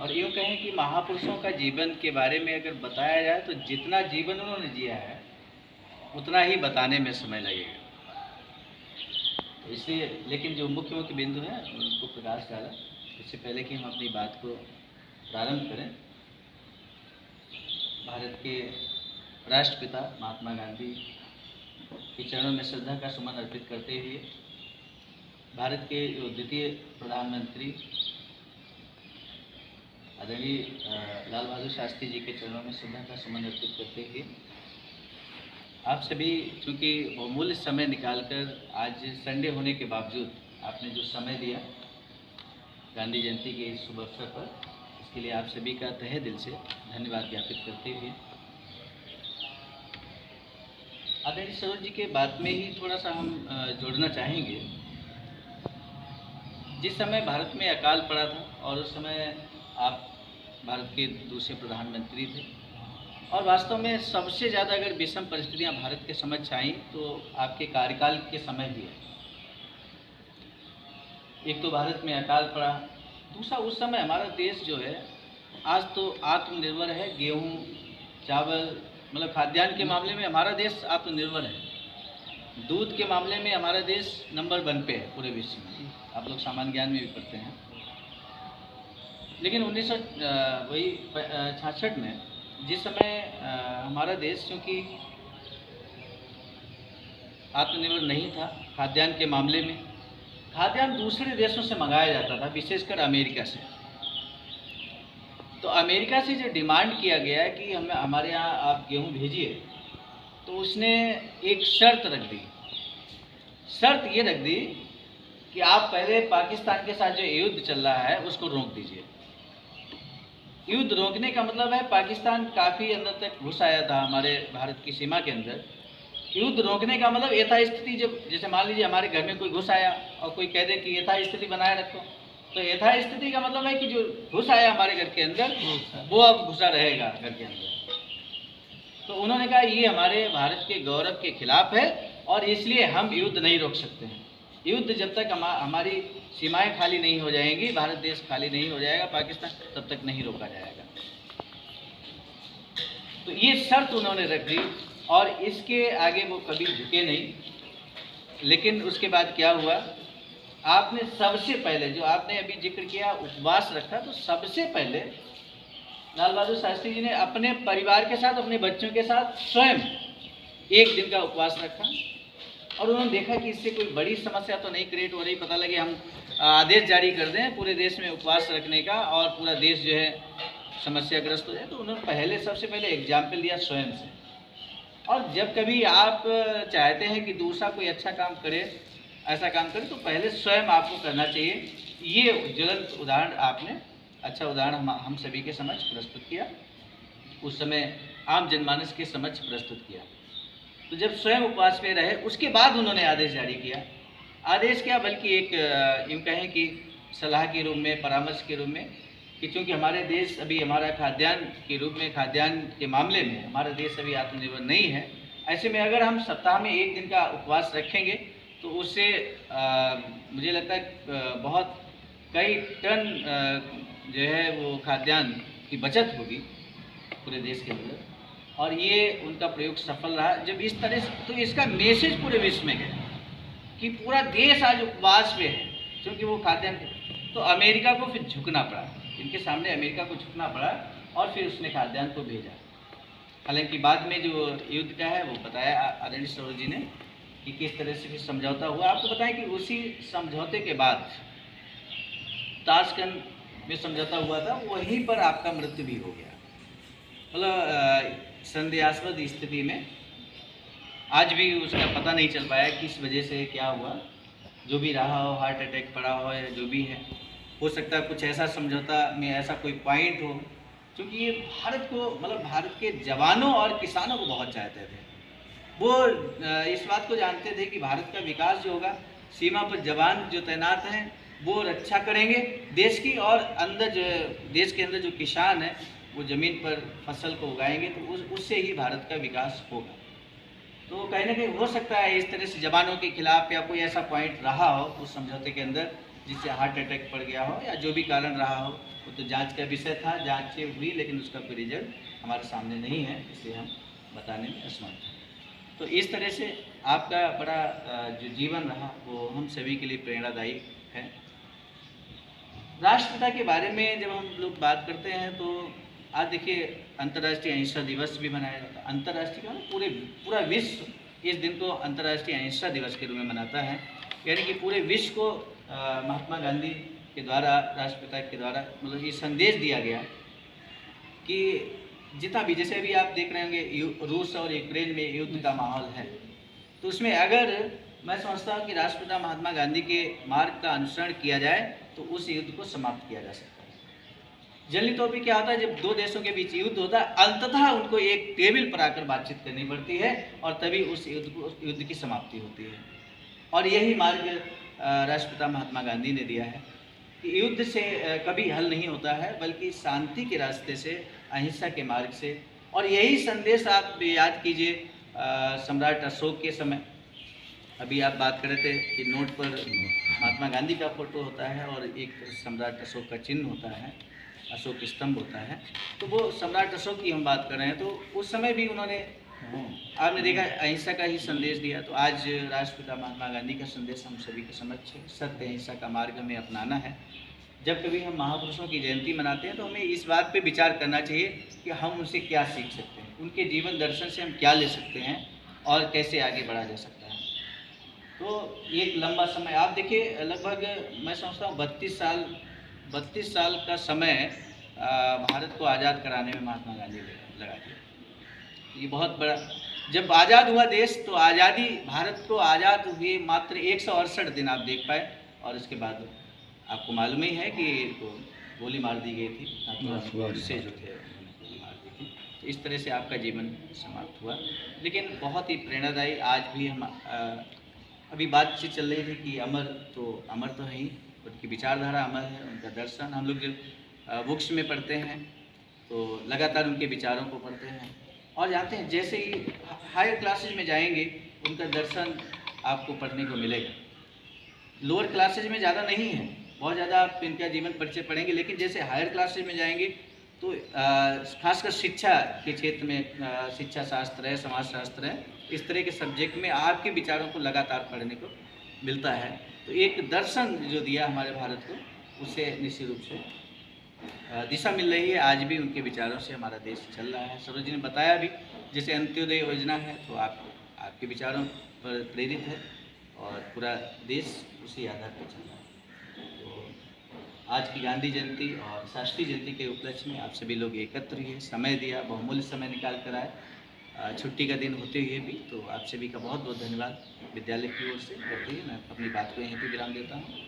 और यूँ कहें कि महापुरुषों का जीवन के बारे में अगर बताया जाए तो जितना जीवन उन्होंने जिया है उतना ही बताने में समय लगेगा। तो इसलिए लेकिन जो मुख्य मुख्य बिंदु हैं उनको प्रकाश डाला। इससे पहले कि हम अपनी बात को प्रारंभ करें, भारत के राष्ट्रपिता महात्मा गांधी के चरणों में श्रद्धा का सुमन अर्पित करते हुए, भारत के जो द्वितीय प्रधानमंत्री आदरणीय लाल बहादुर शास्त्री जी के चरणों में श्रद्धा का सुमन अर्पित करते हुए, आप सभी चूँकि बहुमूल्य समय निकालकर आज संडे होने के बावजूद आपने जो समय दिया गांधी जयंती के इस शुभ अवसर पर, इसके लिए आप सभी का तहे दिल से धन्यवाद ज्ञापित करते हुए, आदरणीय सरोज जी के बात में ही थोड़ा सा हम जोड़ना चाहेंगे। जिस समय भारत में अकाल पड़ा था और उस समय आप भारत के दूसरे प्रधानमंत्री थे और वास्तव में सबसे ज़्यादा अगर विषम परिस्थितियां भारत के समक्ष आईं तो आपके कार्यकाल के समय ही है। एक तो भारत में अकाल पड़ा, दूसरा उस समय हमारा देश जो है आज तो आत्मनिर्भर है। गेहूं, चावल, मतलब खाद्यान्न के मामले में हमारा देश आत्मनिर्भर है। दूध के मामले में हमारा देश नंबर 1 पे है पूरे विश्व में, आप लोग सामान्य ज्ञान में भी पढ़ते हैं। लेकिन 1966 में जिस समय हमारा देश क्योंकि आत्मनिर्भर नहीं था खाद्यान्न के मामले में, खाद्यान्न दूसरे देशों से मंगाया जाता था, विशेषकर अमेरिका से। तो अमेरिका से जो डिमांड किया गया है कि हमें हमारे यहाँ आप गेहूँ भेजिए, तो उसने एक शर्त रख दी। शर्त ये रख दी कि आप पहले पाकिस्तान के साथ जो युद्ध चल रहा है उसको रोक दीजिए। युद्ध रोकने का मतलब है पाकिस्तान काफ़ी अंदर तक घुस आया था हमारे भारत की सीमा के अंदर। युद्ध रोकने का मतलब यथास्थिति, जब जैसे मान लीजिए हमारे घर में कोई घुस आया और कोई कह दे कि यथास्थिति बनाए रखो, तो यथास्थिति का मतलब है कि जो घुस आया हमारे घर के अंदर वो अब घुसा रहेगा घर के अंदर। तो उन्होंने कहा ये हमारे भारत के गौरव के खिलाफ है और इसलिए हम युद्ध नहीं रोक सकते हैं। युद्ध जब तक हमारी सीमाएं खाली नहीं हो जाएंगी, भारत देश खाली नहीं हो जाएगा पाकिस्तान, तब तक नहीं रोका जाएगा। तो ये शर्त उन्होंने रख दी और इसके आगे वो कभी झुके नहीं। लेकिन उसके बाद क्या हुआ, आपने सबसे पहले जो आपने अभी जिक्र किया उपवास रखा, तो सबसे पहले लाल बहादुर शास्त्री जी ने अपने परिवार के साथ, अपने बच्चों के साथ स्वयं एक दिन का उपवास रखा और उन्होंने देखा कि इससे कोई बड़ी समस्या तो नहीं क्रिएट हो रही। पता लगे हम आदेश जारी कर दें पूरे देश में उपवास रखने का और पूरा देश जो है समस्याग्रस्त हो जाए, तो उन्होंने पहले सबसे पहले एग्जाम्पल दिया स्वयं से। और जब कभी आप चाहते हैं कि दूसरा कोई अच्छा काम करे, ऐसा काम करे, तो पहले स्वयं आपको करना चाहिए। ये ज्वलंत उदाहरण आपने, अच्छा उदाहरण हम सभी के समक्ष प्रस्तुत किया, उस समय आम जनमानस के समक्ष प्रस्तुत किया। तो जब स्वयं उपवास में रहे उसके बाद उन्होंने आदेश जारी किया। आदेश क्या, बल्कि एक यूँ कहें कि सलाह के रूप में, परामर्श के रूप में, कि चूँकि हमारे देश अभी हमारा खाद्यान्न के रूप में, खाद्यान्न के मामले में हमारा देश अभी आत्मनिर्भर नहीं है, ऐसे में अगर हम सप्ताह में एक दिन का उपवास रखेंगे तो उससे मुझे लगता है बहुत कई टन जो है वो खाद्यान्न की बचत होगी पूरे देश के अंदर। और ये उनका प्रयोग सफल रहा जब इस तरह से, तो इसका मैसेज पूरे विश्व में गया कि पूरा देश आज उपवास में है क्योंकि वो खाद्यान्न। तो अमेरिका को फिर झुकना पड़ा, इनके सामने अमेरिका को झुकना पड़ा और फिर उसने खाद्यान्न को भेजा। हालांकि बाद में जो युद्ध का है वो बताया आदरणीय सरोज जी ने कि किस तरह से फिर समझौता हुआ। आपको बताएं कि उसी समझौते के बाद ताशकंद में समझौता हुआ था, वहीं पर आपका मृत्यु भी हो गया। मतलब संदेहास्पद स्थिति में आज भी उसका पता नहीं चल पाया किस वजह से क्या हुआ। जो भी रहा हो, हार्ट अटैक पड़ा हो या जो भी है, हो सकता है कुछ ऐसा समझौता में ऐसा कोई पॉइंट हो, क्योंकि ये भारत को, मतलब भारत के जवानों और किसानों को बहुत चाहते थे। वो इस बात को जानते थे कि भारत का विकास जो होगा, सीमा पर जवान जो तैनात हैं वो रक्षा करेंगे देश की, और अंदर जो देश के अंदर जो किसान है वो ज़मीन पर फसल को उगाएंगे, तो उससे ही भारत का विकास होगा। तो कहीं ना कहीं हो सकता है इस तरह से जवानों के खिलाफ या कोई ऐसा पॉइंट रहा हो उस समझौते के अंदर जिससे हार्ट अटैक पड़ गया हो या जो भी कारण रहा हो, वो तो जांच का विषय था, जांच हुई लेकिन उसका कोई रिजल्ट हमारे सामने नहीं है, इसलिए हम बताने में असमर्थ हैं। तो इस तरह से आपका बड़ा जो जीवन रहा वो हम सभी के लिए प्रेरणादायी है। राष्ट्रपिता के बारे में जब हम लोग बात करते हैं तो आज देखिए अंतर्राष्ट्रीय अहिंसा दिवस भी मनाया जाता है। अंतर्राष्ट्रीय क्या है, पूरा विश्व इस दिन को अंतर्राष्ट्रीय अहिंसा दिवस के रूप में मनाता है। यानी कि पूरे विश्व को महात्मा गांधी के द्वारा, राष्ट्रपिता के द्वारा मतलब ये संदेश दिया गया कि जितना भी, जैसे अभी आप देख रहे होंगे रूस और यूक्रेन में युद्ध का माहौल है, तो उसमें अगर मैं समझता हूँ कि राष्ट्रपिता महात्मा गांधी के मार्ग का अनुसरण किया जाए तो उस युद्ध को समाप्त किया जा सकता है। जनरली तौर पर क्या होता है, जब दो देशों के बीच युद्ध होता है अंततः उनको एक टेबल पर आकर बातचीत करनी पड़ती है और तभी उस युद्ध की समाप्ति होती है। और यही मार्ग राष्ट्रपिता महात्मा गांधी ने दिया है कि युद्ध से कभी हल नहीं होता है, बल्कि शांति के रास्ते से, अहिंसा के मार्ग से। और यही संदेश आप याद कीजिए सम्राट अशोक के समय, अभी आप बात कर रहे थे कि नोट पर महात्मा गांधी का फोटो होता है और एक सम्राट अशोक का चिन्ह होता है, अशोक स्तंभ होता है। तो वो सम्राट अशोक की हम बात कर रहे हैं, तो उस समय भी उन्होंने, आपने देखा, अहिंसा का ही संदेश दिया। तो आज राष्ट्रपिता महात्मा गांधी का संदेश हम सभी के समक्ष है, सत्य अहिंसा का मार्ग हमें अपनाना है। जब कभी हम महापुरुषों की जयंती मनाते हैं तो हमें इस बात पे विचार करना चाहिए कि हम उनसे क्या सीख सकते हैं, उनके जीवन दर्शन से हम क्या ले सकते हैं और कैसे आगे बढ़ा जा सकता है। तो एक लंबा समय आप देखिए, लगभग मैं समझता हूँ 32 साल का समय भारत को आज़ाद कराने में महात्मा गांधी ने लगा दिया। ये बहुत बड़ा, जब आज़ाद हुआ देश तो आज़ादी, भारत को आज़ाद हुए मात्र 168 दिन आप देख पाए, और उसके बाद आपको मालूम ही है कि तो गोली मार दी गई थी, से जो थे गोली मार दी थी। तो इस तरह से आपका जीवन समाप्त हुआ। लेकिन बहुत ही प्रेरणादायी, आज भी हम अभी बातचीत चल रही थी कि अमर तो है ही, उनकी विचारधारा अमर है, उनका दर्शन हम लोग जब बुक्स में पढ़ते हैं तो लगातार उनके विचारों को पढ़ते हैं और जानते हैं, जैसे ही हायर क्लासेज में जाएंगे उनका दर्शन आपको पढ़ने को मिलेगा। लोअर क्लासेज में ज़्यादा नहीं है, बहुत ज़्यादा आप इनका जीवन परिचय पढ़ेंगे, लेकिन जैसे हायर क्लासेज में जाएंगे तो खासकर शिक्षा के क्षेत्र में, शिक्षा शास्त्र है, समाज शास्त्र है, इस तरह के सब्जेक्ट में आपके विचारों को लगातार पढ़ने को मिलता है। तो एक दर्शन जो दिया हमारे भारत को, उसे निश्चित रूप से दिशा मिल रही है। आज भी उनके विचारों से हमारा देश चल रहा है। सरोज जी ने बताया भी, जैसे अंत्योदय योजना है तो आपके विचारों पर प्रेरित है और पूरा देश उसी आधार पर चल रहा है। तो आज की गांधी जयंती और शास्त्री जयंती के उपलक्ष्य में आप सभी लोग एकत्र हुए, समय दिया, बहुमूल्य समय निकाल कर आए, छुट्टी का दिन होते हुए भी। तो आप सभी का बहुत बहुत धन्यवाद विद्यालय की ओर से करते हुए मैं अपनी बात को यहीं पर विराम देता हूँ।